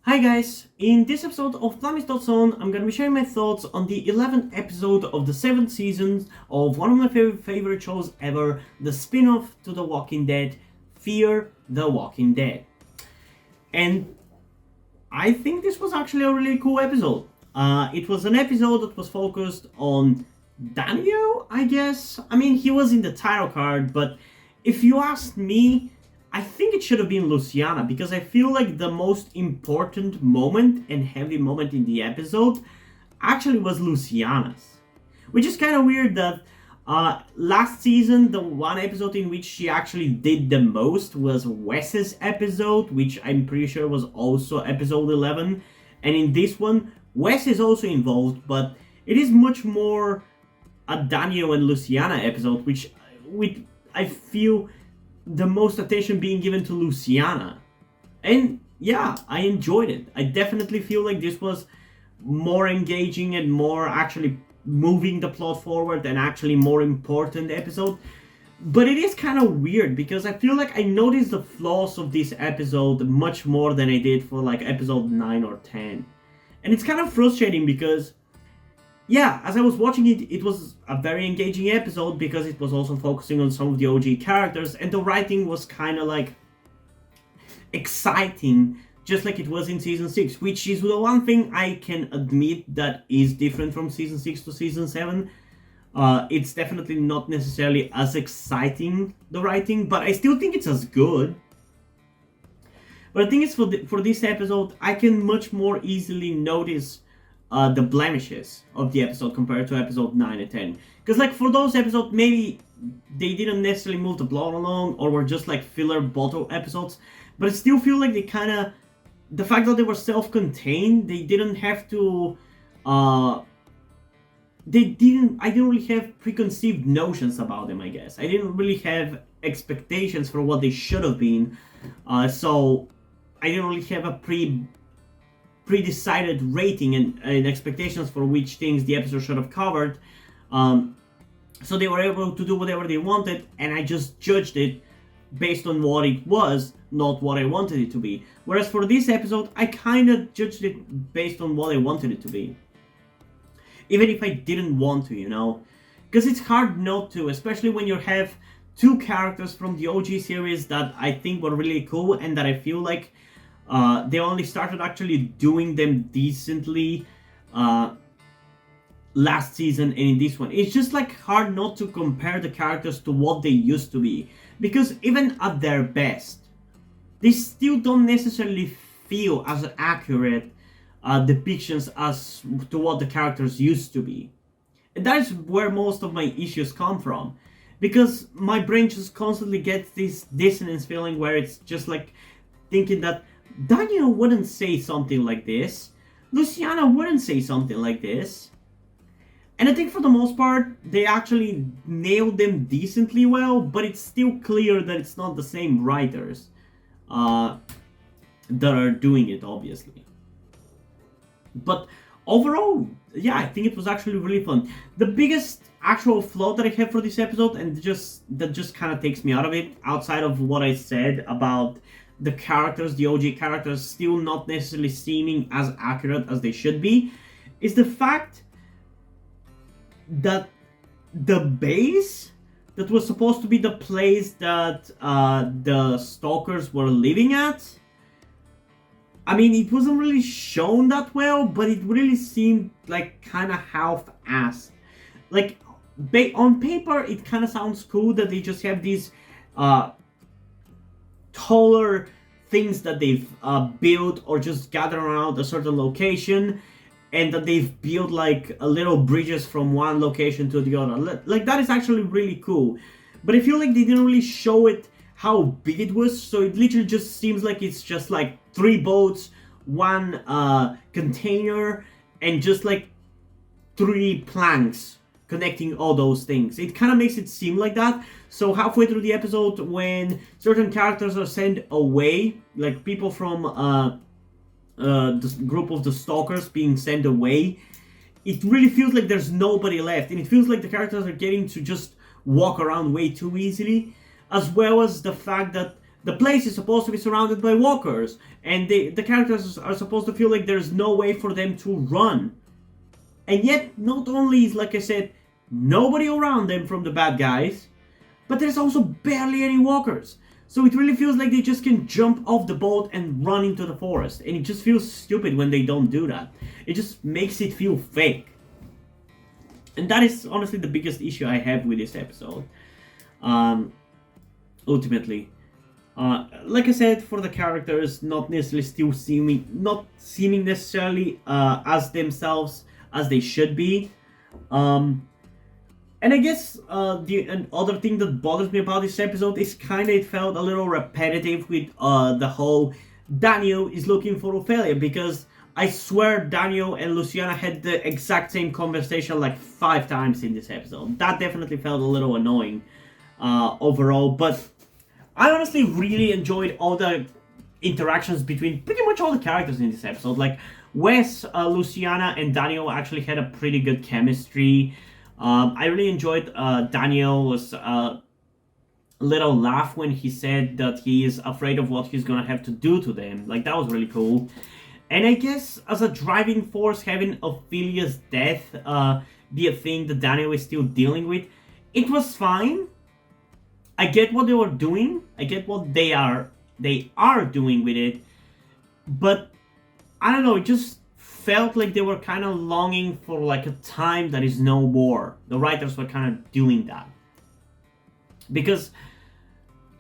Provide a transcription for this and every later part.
Hi guys, in this episode of Zone, I'm gonna be sharing my thoughts on the 11th episode of the 7th season of one of my favorite shows ever, the spin-off to The Walking Dead, Fear the Walking Dead. And I think this was actually a really cool episode. It was an episode that was focused on Daniel, I guess. I mean, he was in the title card, but if you asked me, I think it should have been Luciana because I feel like the most important moment and heavy moment in the episode actually was Luciana's. Which is kind of weird that last season, the one episode in which she actually did the most was Wes's episode, which I'm pretty sure was also episode 11. And in this one, Wes is also involved, but it is much more a Daniel and Luciana episode, which I feel the most attention being given to Luciana. And yeah, I enjoyed it. I definitely feel like this was more engaging and more actually moving the plot forward and actually more important episode. But it is kind of weird because I feel like I noticed the flaws of this episode much more than I did for like episode 9 or 10. And it's kind of frustrating because yeah, as I was watching it, it was a very engaging episode because it was also focusing on some of the OG characters, and the writing was kind of like exciting, just like it was in season 6, which is the one thing I can admit that is different from season 6 to season 7. It's definitely not necessarily as exciting, the writing, but I still think it's as good. But the thing is, for this episode, I can much more easily notice the blemishes of the episode compared to episode 9 and 10. Because like for those episodes, maybe they didn't necessarily move the plot along or were just like filler bottle episodes. But I still feel like they kind of, the fact that they were self-contained, they didn't have to, I didn't really have preconceived notions about them, I guess. I didn't really have expectations for what they should have been. So I didn't really have a pre-decided rating and expectations for which things the episode should have covered. So they were able to do whatever they wanted, and I just judged it based on what it was, not what I wanted it to be. Whereas for this episode, I kind of judged it based on what I wanted it to be. Even if I didn't want to, you know? Because it's hard not to, especially when you have two characters from the OG series that I think were really cool and that I feel like they only started actually doing them decently last season and in this one. It's just like hard not to compare the characters to what they used to be. Because even at their best, they still don't necessarily feel as accurate depictions as to what the characters used to be. And that's where most of my issues come from. Because my brain just constantly gets this dissonance feeling where it's just like thinking that Daniel wouldn't say something like this. Luciana wouldn't say something like this. And I think for the most part, they actually nailed them decently well, but it's still clear that it's not the same writers that are doing it, obviously. But overall, yeah, I think it was actually really fun. The biggest actual flaw that I have for this episode, and that just kind of takes me out of it, outside of what I said about the characters, the OG characters, still not necessarily seeming as accurate as they should be, is the fact that the base that was supposed to be the place that the stalkers were living at, I mean, it wasn't really shown that well, but it really seemed like kind of half-assed. Like, on paper, it kind of sounds cool that they just have these taller things that they've built or just gathered around a certain location, and that they've built like a little bridges from one location to the other. Like that is actually really cool. But I feel like they didn't really show it how big it was, so it literally just seems like it's just like 3 boats, 1 container, and just like 3 planks connecting all those things. It kind of makes it seem like that. So halfway through the episode, when certain characters are sent away, like people from the group of the stalkers being sent away, it really feels like there's nobody left, and it feels like the characters are getting to just walk around way too easily, as well as the fact that The place is supposed to be surrounded by walkers, and the characters are supposed to feel like there's no way for them to run. And yet, not only is, like I said, nobody around them from the bad guys, but there's also barely any walkers. So it really feels like they just can jump off the boat and run into the forest. And it just feels stupid when they don't do that. It just makes it feel fake. And that is honestly the biggest issue I have with this episode. Ultimately. Like I said, for the characters, not necessarily not seeming necessarily as themselves as they should be. And I guess the other thing that bothers me about this episode is it felt a little repetitive with the whole Daniel is looking for Ofelia, because I swear Daniel and Luciana had the exact same conversation like 5 times in this episode. That definitely felt a little annoying overall, but I honestly really enjoyed all the interactions between pretty much all the characters in this episode. Like Wes, Luciana, and Daniel actually had a pretty good chemistry. I really enjoyed Daniel's little laugh when he said that he is afraid of what he's gonna have to do to them. Like, that was really cool. And I guess as a driving force, having Ophelia's death be a thing that Daniel is still dealing with, it was fine. I get what they were doing. I get what they are doing with it. But I don't know, it just felt like they were kind of longing for like a time that is no more. The writers were kind of doing that. Because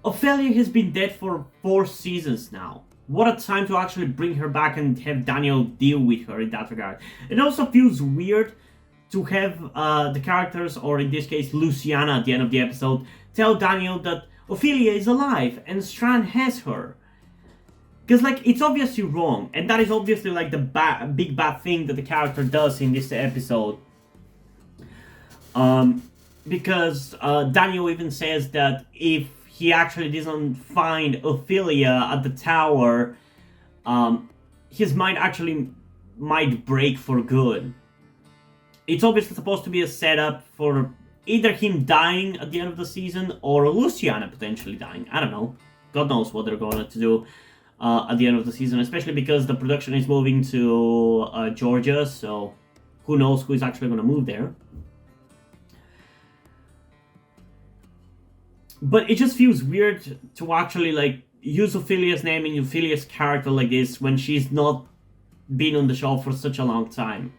Ofelia has been dead for 4 seasons now. What a time to actually bring her back and have Daniel deal with her in that regard. It also feels weird to have the characters, or in this case Luciana at the end of the episode, tell Daniel that Ofelia is alive and Strand has her. Because, like, it's obviously wrong, and that is obviously, like, the big bad thing that the character does in this episode. Because Daniel even says that if he actually doesn't find Ofelia at the tower, his mind actually might break for good. It's obviously supposed to be a setup for either him dying at the end of the season or Luciana potentially dying. I don't know. God knows what they're going to do at the end of the season, especially because the production is moving to Georgia, so who knows who is actually going to move there. But it just feels weird to actually like use Ophelia's name and Ophelia's character like this when she's not been on the show for such a long time.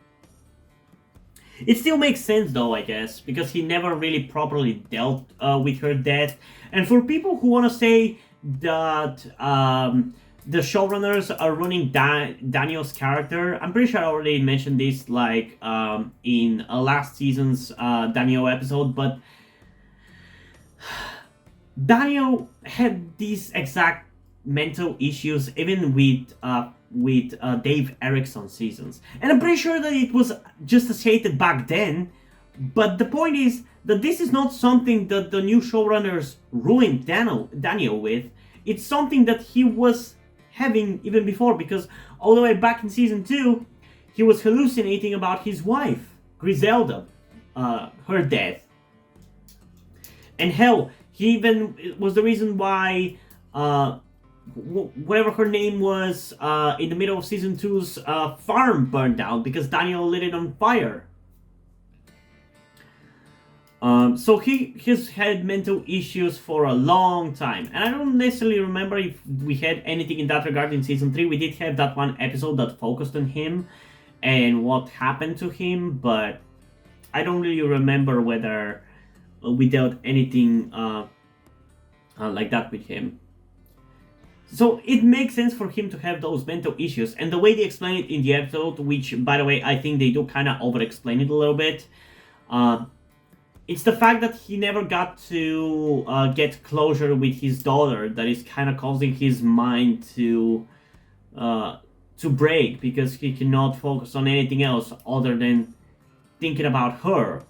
It still makes sense though, I guess, because he never really properly dealt with her death. And for people who want to say that the showrunners are running Daniel's character, I'm pretty sure I already mentioned this like in last season's Daniel episode, but Daniel had these exact mental issues even with Dave Erickson's seasons. And I'm pretty sure that it was just associated back then, but the point is that this is not something that the new showrunners ruined Daniel with. It's something that he was having even before, because all the way back in season 2, he was hallucinating about his wife, Griselda, her death. And hell, he even was the reason why whatever her name was in the middle of season 2's farm burned down, because Daniel lit it on fire. So he's had mental issues for a long time, and I don't necessarily remember if we had anything in that regard in season 3. We did have that one episode that focused on him and what happened to him, but I don't really remember whether we dealt anything like that with him. So it makes sense for him to have those mental issues, and the way they explain it in the episode, which by the way I think they do kind of over-explain it a little bit, it's the fact that he never got to get closure with his daughter that is kind of causing his mind to break, because he cannot focus on anything else other than thinking about her.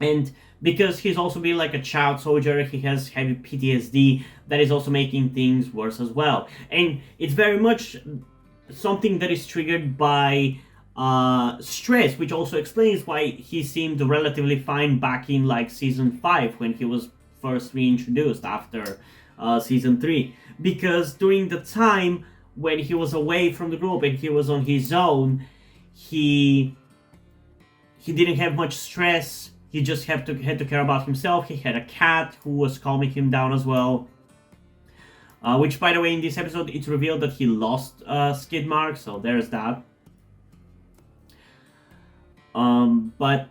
And because he's also been like a child soldier, he has heavy PTSD that is also making things worse as well. And it's very much something that is triggered by stress, which also explains why he seemed relatively fine back in like season 5 when he was first reintroduced after season 3, because during the time when he was away from the group and he was on his own, he didn't have much stress. He just had to care about himself. He had a cat who was calming him down as well. Which, by the way, in this episode, it's revealed that he lost skid mark, so there's that. But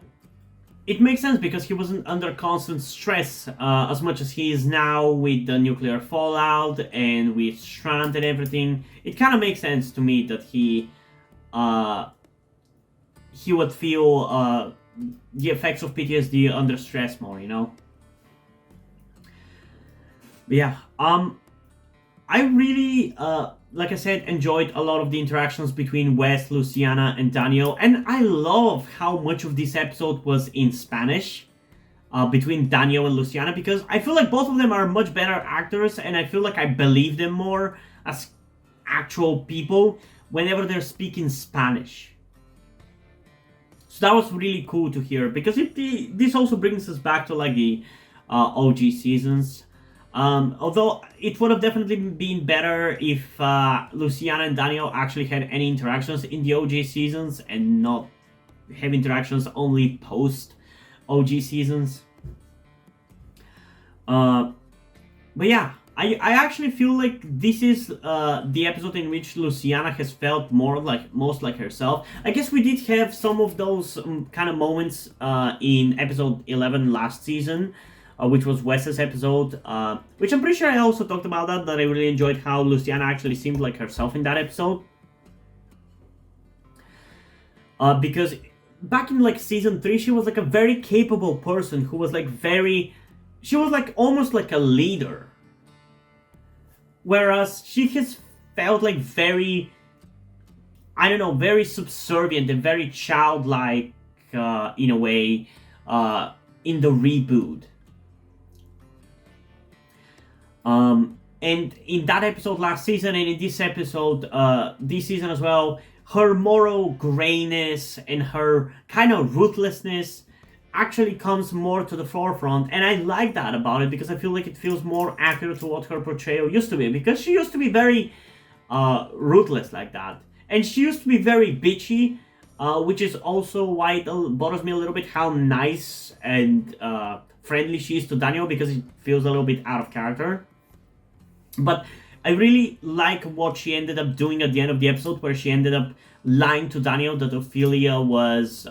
it makes sense because he wasn't under constant stress as much as he is now with the nuclear fallout and with Strand and everything. It kind of makes sense to me that he would feel the effects of PTSD under stress more, you know? But yeah, I really, like I said, enjoyed a lot of the interactions between Wes, Luciana, and Daniel, and I love how much of this episode was in Spanish between Daniel and Luciana, because I feel like both of them are much better actors, and I feel like I believe them more as actual people whenever they're speaking Spanish. So that was really cool to hear, because this also brings us back to like the OG seasons. Although it would have definitely been better if Luciana and Daniel actually had any interactions in the OG seasons and not have interactions only post OG seasons. But yeah, I actually feel like this is the episode in which Luciana has felt most like herself. I guess we did have some of those kind of moments in episode 11 last season, which was Wes's episode, which I'm pretty sure I also talked about that I really enjoyed how Luciana actually seemed like herself in that episode. Because back in like season 3, she was like a very capable person who was like she was like almost like a leader. Whereas she has felt like very, I don't know, very subservient and very childlike in a way in the reboot. And in that episode last season and in this episode this season as well, her moral grayness and her kind of ruthlessness actually comes more to the forefront, and I like that about it because I feel like it feels more accurate to what her portrayal used to be, because she used to be very ruthless like that, and she used to be very bitchy, which is also why it bothers me a little bit how nice and friendly she is to Daniel, because it feels a little bit out of character. But I really like what she ended up doing at the end of the episode, where she ended up lying to Daniel that Ofelia was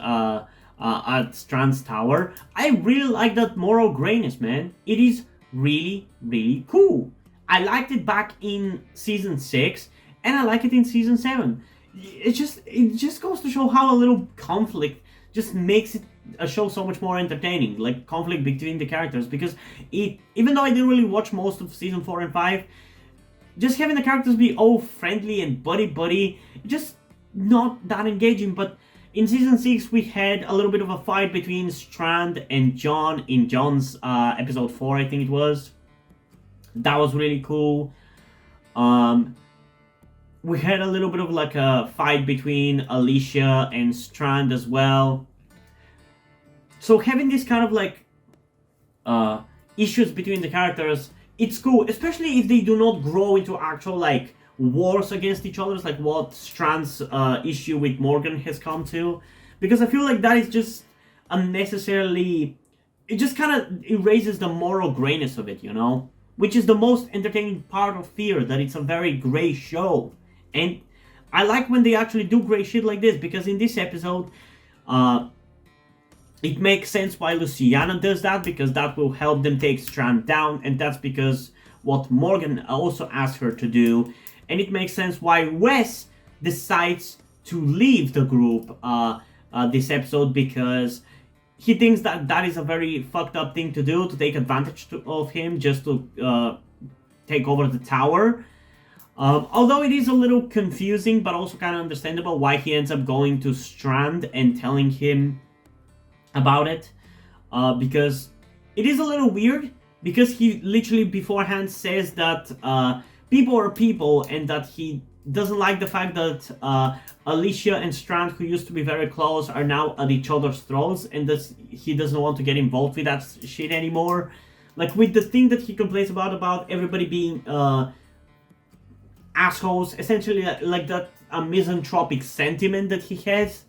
at Strand's tower. I really like that moral grayness, man. It is really, really cool. I liked it back in season 6, and I like it in season 7. It just goes to show how a little conflict just makes a show so much more entertaining, like conflict between the characters, because even though I didn't really watch most of season 4 and 5, just having the characters be all friendly and buddy, just not that engaging. But in season 6, we had a little bit of a fight between Strand and John in John's episode 4, I think it was. That was really cool. We had a little bit of like a fight between Alicia and Strand as well. So having this kind of like issues between the characters, it's cool, especially if they do not grow into actual like wars against each other, like what Strand's issue with Morgan has come to, because I feel like that is just unnecessarily, it just kind of erases the moral grayness of it, you know, which is the most entertaining part of Fear, that it's a very gray show. And I like when they actually do gray shit like this, because in this episode it makes sense why Luciana does that, because that will help them take Strand down, and that's because what Morgan also asked her to do. And it makes sense why Wes decides to leave the group this episode, because he thinks that that is a very fucked up thing to do, to take advantage of him just to take over the tower. Although it is a little confusing, but also kind of understandable why he ends up going to Strand and telling him about it. Because it is a little weird, because he literally beforehand says that people are people, and that he doesn't like the fact that Alicia and Strand, who used to be very close, are now at each other's throats, and that he doesn't want to get involved with that shit anymore. Like with the thing that he complains about everybody being assholes, essentially like that misanthropic sentiment that he has.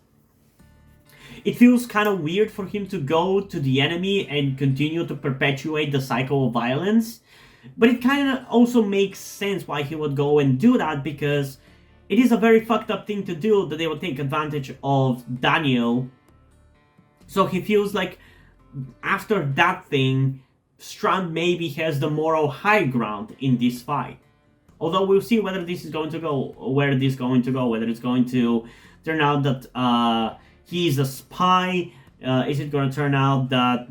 It feels kind of weird for him to go to the enemy and continue to perpetuate the cycle of violence. But it kind of also makes sense why he would go and do that, because it is a very fucked up thing to do, that they would take advantage of Daniel. So he feels like after that thing, Strand maybe has the moral high ground in this fight. Although we'll see whether this is going to go, where this is going to go, whether it's going to turn out that he's a spy. Is it going to turn out that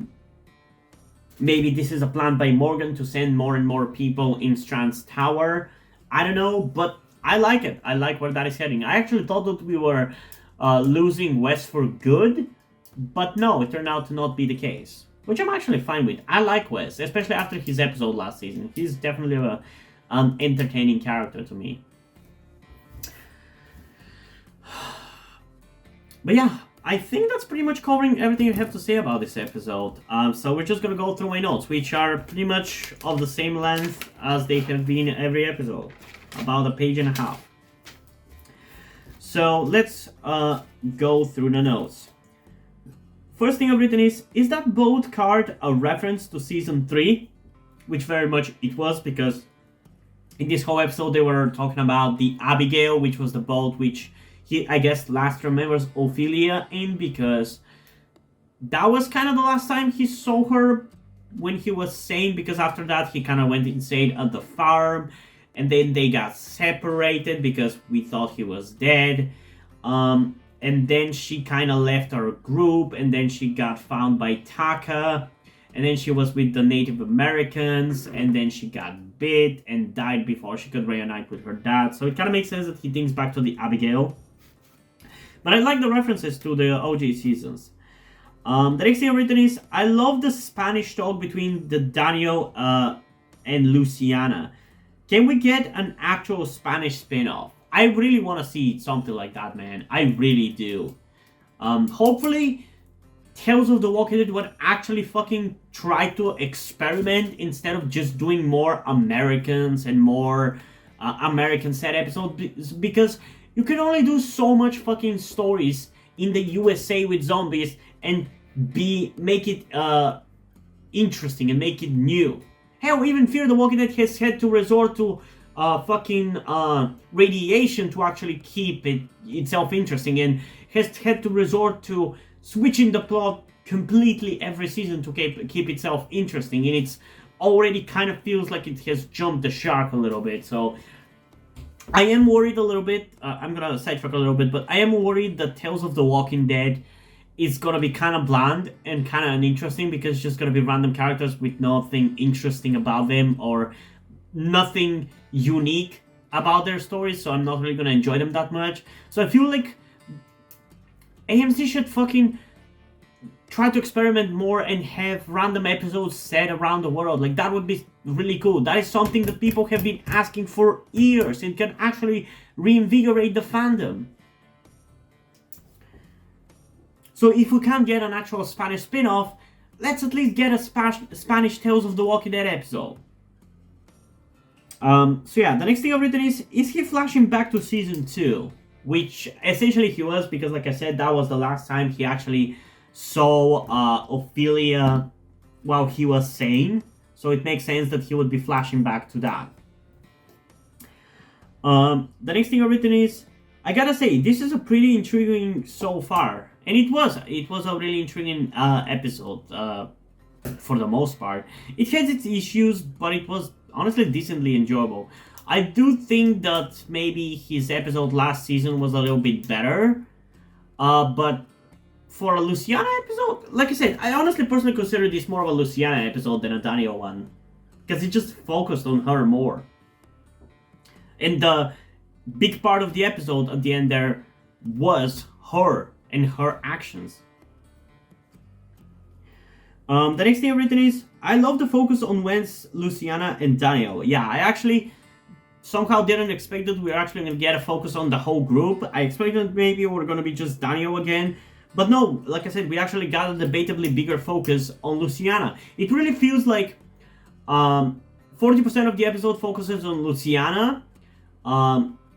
maybe this is a plan by Morgan to send more and more people in Strand's tower? I don't know, but I like it. I like where that is heading. I actually thought that we were losing Wes for good, but no, it turned out to not be the case. Which I'm actually fine with. I like Wes, especially after his episode last season. He's definitely an entertaining character to me. But yeah, I think that's pretty much covering everything I have to say about this episode. So we're just gonna go through my notes, which are pretty much of the same length as they have been every episode. About a page and a half. So let's go through the notes. First thing I've written is that boat card a reference to season 3? Which very much it was, because in this whole episode they were talking about the Abigail, which was the boat which he, I guess, last remembers Ofelia in, because that was kind of the last time he saw her when he was sane, because after that he kind of went insane at the farm, and then they got separated because we thought he was dead. And then she kind of left our group, and then she got found by Taka, and then she was with the Native Americans, and then she got bit and died before she could reunite with her dad. So it kind of makes sense that he thinks back to the Abigail. But I like the references to the OG seasons. The next thing I've written is, I love the Spanish talk between the Daniel and Luciana. Can we get an actual Spanish spin-off? I really want to see something like that, man. I really do. Hopefully, Tales of the Walking Dead would actually fucking try to experiment instead of just doing more Americans and more American set episodes, because you can only do so much fucking stories in the USA with zombies and make it interesting and make it new. Hell, even Fear the Walking Dead has had to resort to radiation to actually keep itself interesting, and has had to resort to switching the plot completely every season to keep itself interesting, and it's already kind of feels like it has jumped the shark a little bit. So I am worried a little bit. I'm gonna sidetrack a little bit, but I am worried that Tales of the Walking Dead is gonna be kind of bland and kind of uninteresting, because it's just gonna be random characters with nothing interesting about them or nothing unique about their stories, so I'm not really gonna enjoy them that much. So I feel like AMC should fucking try to experiment more and have random episodes set around the world. Like, that would be really cool. That is something that people have been asking for years. It can actually reinvigorate the fandom. So if we can't get an actual Spanish spin-off, let's at least get a Spanish Tales of the Walking Dead episode. So yeah, the next thing I've written is he flashing back to season 2? Which essentially he was, because like I said, that was the last time he actually saw Ofelia while he was sane. So it makes sense that he would be flashing back to that. The next thing I've written is, I gotta say, this is a pretty intriguing so far. And it was a really intriguing episode for the most part. It has its issues, but it was honestly decently enjoyable. I do think that maybe his episode last season was a little bit better. But for a Luciana episode, like I said, I honestly personally consider this more of a Luciana episode than a Daniel one, because it just focused on her more. And the big part of the episode at the end there was her and her actions. The next thing I've written is, I love the focus on Wes, Luciana, and Daniel. Yeah, I actually somehow didn't expect that we were actually going to get a focus on the whole group. I expected maybe we're going to be just Daniel again. But no, like I said, we actually got a debatably bigger focus on Luciana. It really feels like 40% of the episode focuses on Luciana.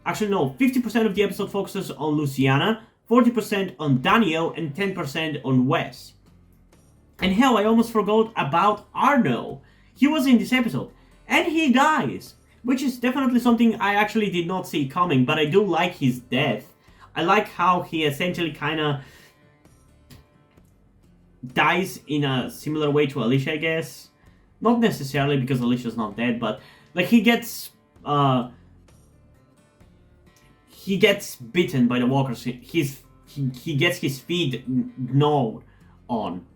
Actually, no, 50% of the episode focuses on Luciana, 40% on Daniel, and 10% on Wes. And hell, I almost forgot about Arno. He was in this episode, and he dies, which is definitely something I actually did not see coming, but I do like his death. I like how he essentially kind of dies in a similar way to Alicia, I guess. Not necessarily because Alicia's not dead, but like he gets bitten by the walkers. He gets his feet gnawed on.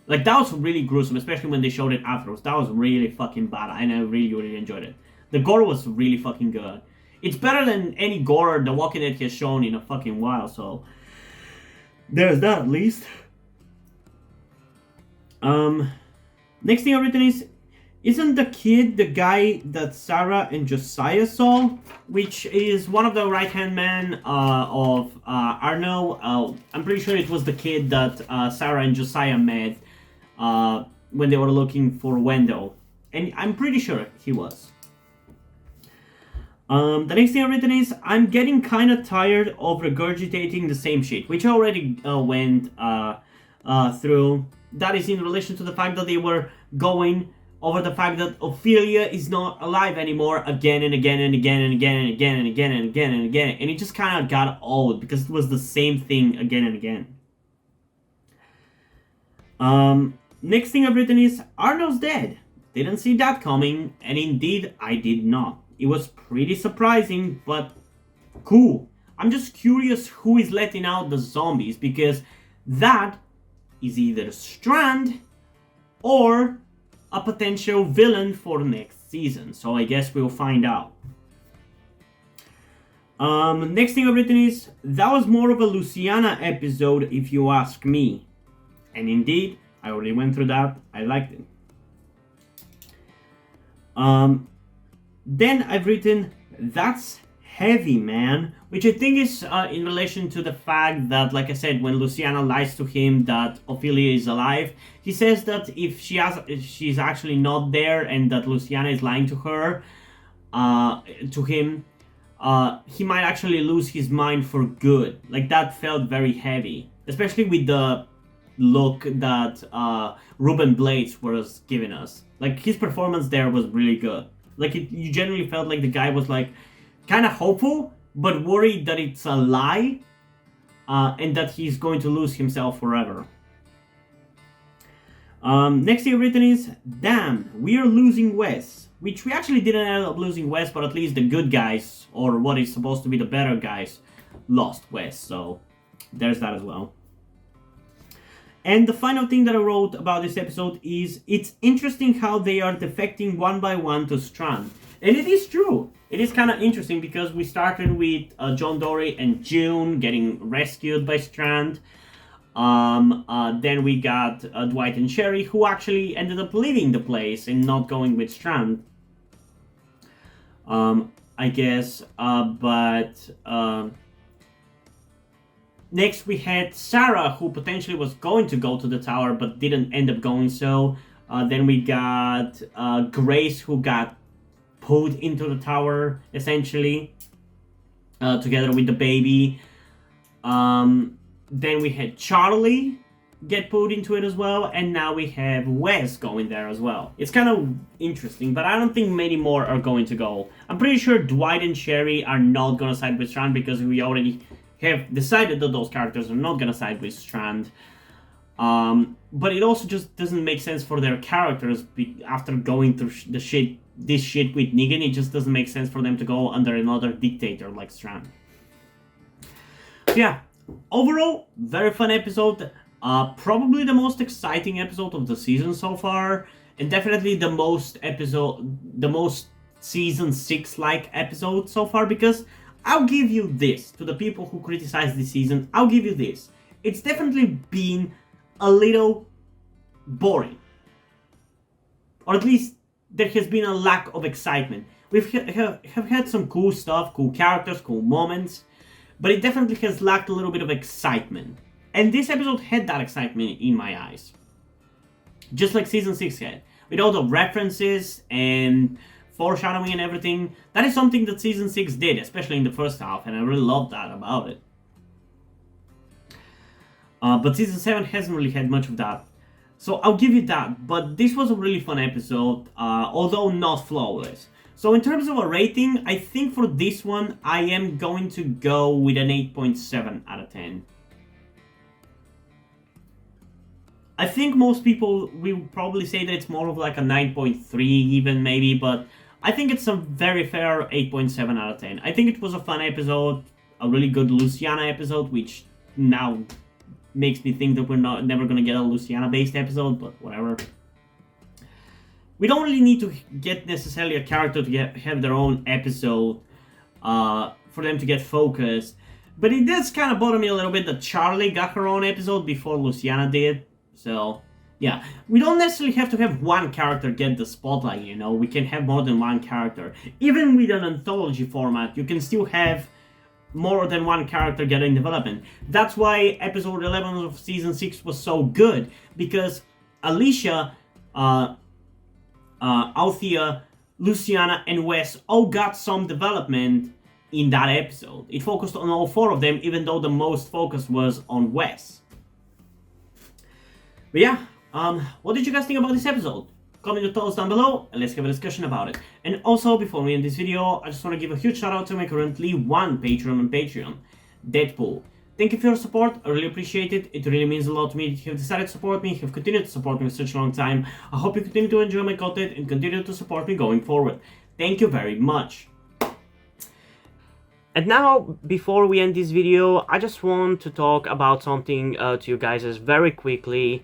Like, that was really gruesome, especially when they showed it afterwards. That was really fucking bad, and I really, really enjoyed it. The gore was really fucking good. It's better than any gore The Walking Dead has shown in a fucking while, so there's that at least. Next thing I've written is, isn't the kid the guy that Sarah and Josiah saw? Which is one of the right-hand men of Arno. I'm pretty sure it was the kid that Sarah and Josiah met when they were looking for Wendell. And I'm pretty sure he was. The next thing I've written is, I'm getting kind of tired of regurgitating the same shit, which I already went through. That is in relation to the fact that they were going over the fact that Ofelia is not alive anymore again and again and again and again and again and again and again and again. And it just kind of got old because it was the same thing again and again. Next thing I've written is, Arno's dead. Didn't see that coming, and indeed I did not. It was pretty surprising, but cool. I'm just curious who is letting out the zombies, because that is either Strand or a potential villain for next season. So I guess we'll find out. Next thing I've written is, that was more of a Luciana episode if you ask me. And indeed, I already went through that. I liked it. Then I've written, that's heavy, man. Which I think is in relation to the fact that, like I said, when Luciana lies to him that Ofelia is alive, he says that if she's actually not there and that Luciana is lying to her, to him, he might actually lose his mind for good. Like, that felt very heavy. Especially with the look that Ruben Blades was giving us. Like, his performance there was really good. Like, you generally felt like the guy was, like, kind of hopeful, but worried that it's a lie, and that he's going to lose himself forever. Next thing I've written is, damn, we are losing Wes. Which we actually didn't end up losing Wes, but at least the good guys, or what is supposed to be the better guys, lost Wes. So, there's that as well. And the final thing that I wrote about this episode is, it's interesting how they are defecting one by one to Strand. And it is true. It is kind of interesting because we started with John Dory and June getting rescued by Strand. Then we got Dwight and Sherry, who actually ended up leaving the place and not going with Strand. I guess. Next we had Sarah, who potentially was going to go to the tower but didn't end up going so. Then we got Grace, who got pulled into the tower, essentially, together with the baby. Then we had Charlie get pulled into it as well, and now we have Wes going there as well. It's kind of interesting, but I don't think many more are going to go. I'm pretty sure Dwight and Sherry are not going to side with Strand because we already have decided that those characters are not going to side with Strand. But it also just doesn't make sense for their characters after going through this shit with Negan. It just doesn't make sense for them to go under another dictator like Strand. So yeah, overall, very fun episode. Probably the most exciting episode of the season so far, and definitely the most season 6-like episode so far, because I'll give you this, to the people who criticize this season, I'll give you this. It's definitely been a little boring. Or at least there has been a lack of excitement. We've have had some cool stuff, cool characters, cool moments, but it definitely has lacked a little bit of excitement. And this episode had that excitement in my eyes. Just like season 6 had. with all the references and foreshadowing and everything. That is something that season 6 did, especially in the first half, and I really love that about it. But season 7 hasn't really had much of that. So I'll give you that, but this was a really fun episode, although not flawless. So in terms of a rating, I think for this one, I am going to go with an 8.7 out of 10. I think most people will probably say that it's more of like a 9.3 even maybe, but I think it's a very fair 8.7 out of 10. I think it was a fun episode, a really good Luciana episode, which now makes me think that we're never gonna get a Luciana-based episode, but whatever. We don't really need to get necessarily a character to have their own episode for them to get focused. But it does kind of bother me a little bit that Charlie got her own episode before Luciana did. So, yeah. We don't necessarily have to have one character get the spotlight, you know. We can have more than one character. Even with an anthology format, you can still have more than one character getting development. That's why episode 11 of season 6 was so good. Because Alicia... Ofelia, Luciana, and Wes all got some development in that episode. It focused on all 4 of them, even though the most focus was on Wes. But yeah, what did you guys think about this episode? Comment your thoughts down below, and let's have a discussion about it. And also, before we end this video, I just want to give a huge shout out to my currently 1 patron on Patreon, Deadpool. Thank you for your support, I really appreciate it. It really means a lot to me that you have decided to support me, have continued to support me for such a long time. I hope you continue to enjoy my content and continue to support me going forward. Thank you very much. And now, before we end this video, I just want to talk about something to you guys very quickly,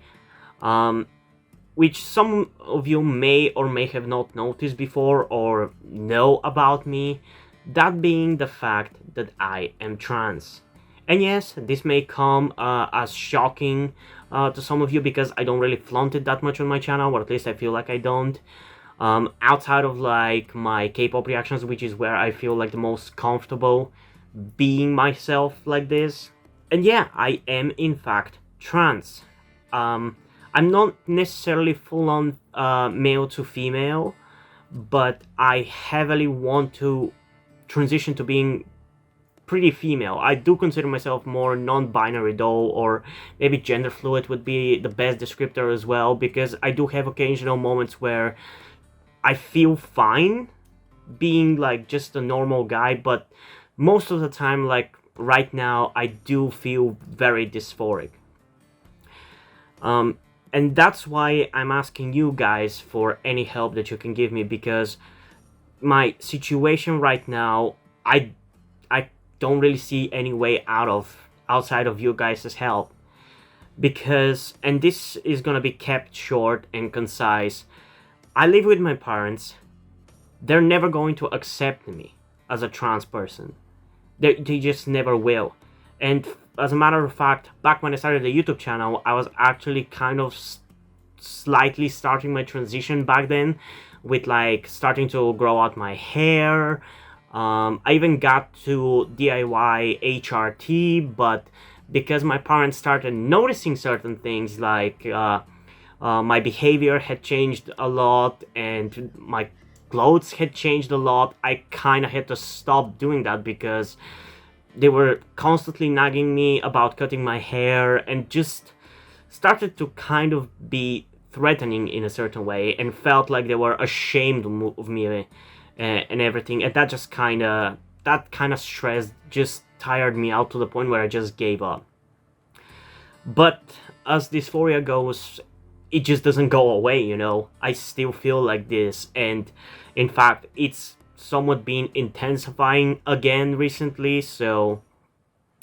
which some of you may or may have not noticed before or know about me, that being the fact that I am trans. And yes, this may come as shocking to some of you because I don't really flaunt it that much on my channel, or at least I feel like I don't. Outside of like my K-pop reactions, which is where I feel like the most comfortable being myself like this. And yeah, I am in fact trans. I'm not necessarily full-on male to female, but I heavily want to transition to being pretty female. I do consider myself more non-binary though, or maybe gender fluid would be the best descriptor as well, because I do have occasional moments where I feel fine being like just a normal guy, but most of the time, like right now, I do feel very dysphoric. And that's why I'm asking you guys for any help that you can give me, because my situation right now, I don't really see any way outside of you guys' help. Because, and this is gonna be kept short and concise, I live with my parents. They're never going to accept me as a trans person. They just never will. And as a matter of fact, back when I started the YouTube channel, I was actually kind of slightly starting my transition back then, with like starting to grow out my hair. I even got to DIY HRT, but because my parents started noticing certain things, like my behavior had changed a lot and my clothes had changed a lot, I kind of had to stop doing that because they were constantly nagging me about cutting my hair and just started to kind of be threatening in a certain way, and felt like they were ashamed of me and everything, and that just kind of stress just tired me out to the point where I just gave up. But as dysphoria goes, it just doesn't go away, you know. I still feel like this, and in fact it's somewhat been intensifying again recently, so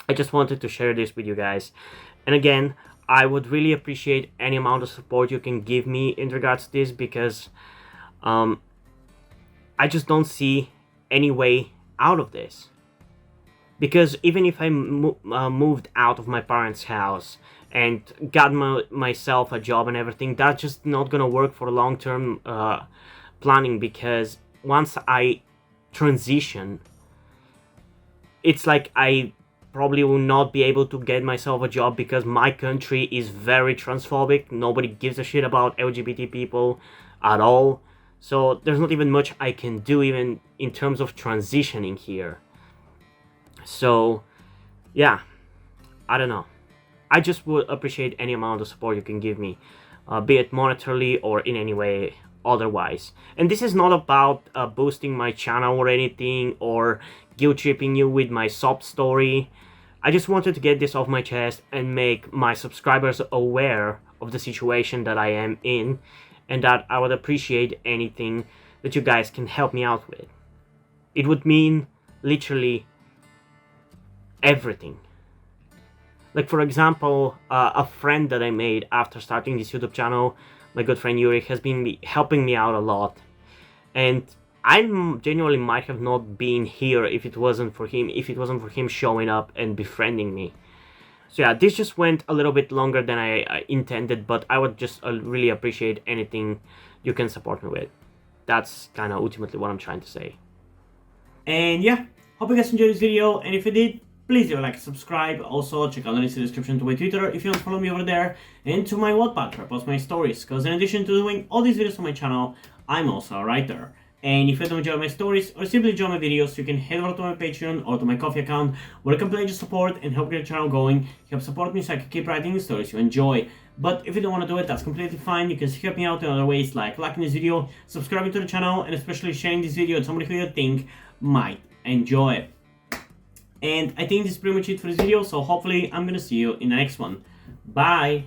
I just wanted to share this with you guys. And again, I would really appreciate any amount of support you can give me in regards to this, because I just don't see any way out of this. Because even if I moved out of my parents' house and got myself a job and everything, that's just not gonna work for long-term planning, because once I transition, it's like I probably will not be able to get myself a job, because my country is very transphobic. Nobody gives a shit about LGBT people. at all. So there's not even much I can do even in terms of transitioning here. So yeah, I don't know. I just would appreciate any amount of support you can give me, be it monetarily or in any way otherwise. And this is not about boosting my channel or anything, or guilt tripping you with my sob story. I just wanted to get this off my chest and make my subscribers aware of the situation that I am in, and that I would appreciate anything that you guys can help me out with. It would mean literally everything. Like, for example, a friend that I made after starting this YouTube channel, my good friend Yuri, has been helping me out a lot. And I genuinely might have not been here if it wasn't for him showing up and befriending me. So yeah, this just went a little bit longer than I intended, but I would just really appreciate anything you can support me with. That's kind of ultimately what I'm trying to say. And yeah, hope you guys enjoyed this video, and if you did, please leave a like and subscribe. Also, check out the link in the description to my Twitter if you want to follow me over there, and to my Wattpad where I post my stories, because in addition to doing all these videos on my channel, I'm also a writer. And if you don't enjoy my stories or simply enjoy my videos, you can head over to my Patreon or to my Ko-fi account, where you can pledge your support and help get the channel going. Help support me so I can keep writing the stories you enjoy. But if you don't want to do it, that's completely fine. You can help me out in other ways, like liking this video, subscribing to the channel, and especially sharing this video with somebody who you think might enjoy it. And I think this is pretty much it for this video, so hopefully I'm gonna see you in the next one. Bye!